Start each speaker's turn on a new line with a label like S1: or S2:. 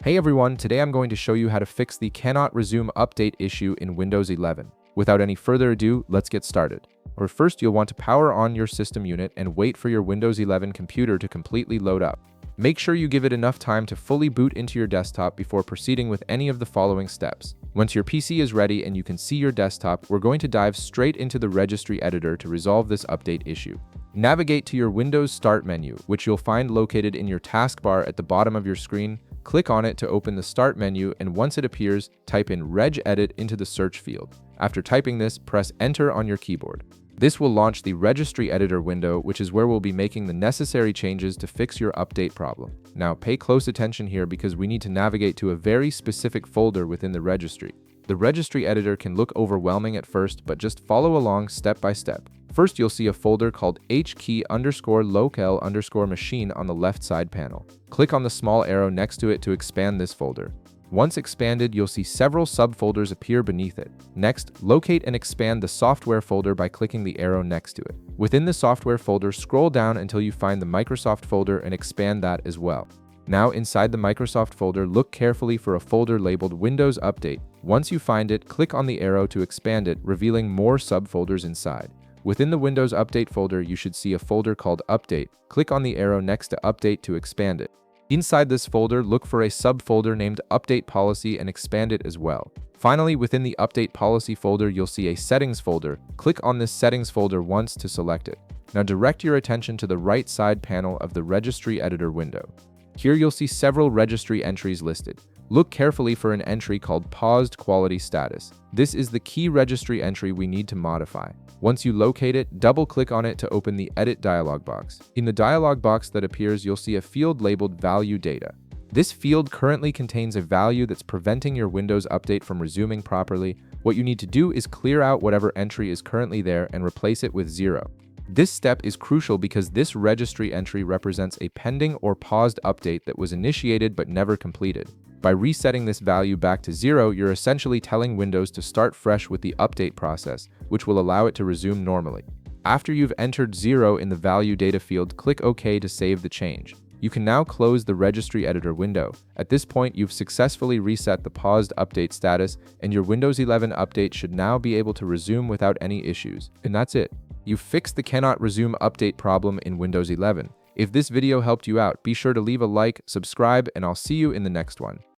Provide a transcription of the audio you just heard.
S1: Hey everyone, today I'm going to show you how to fix the cannot resume update issue in Windows 11. Without any further ado, let's get started. First, you'll want to power on your system unit and wait for your Windows 11 computer to completely load up. Make sure you give it enough time to fully boot into your desktop before proceeding with any of the following steps. Once your PC is ready and you can see your desktop, we're going to dive straight into the registry editor to resolve this update issue. Navigate to your Windows Start menu, which you'll find located in your taskbar at the bottom of your screen. Click on it to open the Start menu, and once it appears, type in regedit into the search field. After typing this, press Enter on your keyboard. This will launch the Registry Editor window, which is where we'll be making the necessary changes to fix your update problem. Now, pay close attention here because we need to navigate to a very specific folder within the registry. The Registry Editor can look overwhelming at first, but just follow along step by step. First, you'll see a folder called hkey_locale_machine on the left side panel. Click on the small arrow next to it to expand this folder. Once expanded, you'll see several subfolders appear beneath it. Next, locate and expand the software folder by clicking the arrow next to it. Within the software folder, scroll down until you find the Microsoft folder and expand that as well. Now, inside the Microsoft folder, look carefully for a folder labeled Windows Update. Once you find it, click on the arrow to expand it, revealing more subfolders inside. Within the Windows Update folder, you should see a folder called Update. Click on the arrow next to Update to expand it. Inside this folder, look for a subfolder named Update Policy and expand it as well. Finally, within the Update Policy folder, you'll see a Settings folder. Click on this Settings folder once to select it. Now direct your attention to the right side panel of the Registry Editor window. Here you'll see several registry entries listed. Look carefully for an entry called Paused Quality Status. This is the key registry entry we need to modify. Once you locate it, double-click on it to open the Edit dialog box. In the dialog box that appears, you'll see a field labeled Value Data. This field currently contains a value that's preventing your Windows update from resuming properly. What you need to do is clear out whatever entry is currently there and replace it with 0. This step is crucial because this registry entry represents a pending or paused update that was initiated but never completed. By resetting this value back to 0, you're essentially telling Windows to start fresh with the update process, which will allow it to resume normally. After you've entered 0 in the value data field, click OK to save the change. You can now close the Registry Editor window. At this point, you've successfully reset the paused update status, and your Windows 11 update should now be able to resume without any issues. And that's it. You've fixed the cannot resume update problem in Windows 11. If this video helped you out, be sure to leave a like, subscribe, and I'll see you in the next one.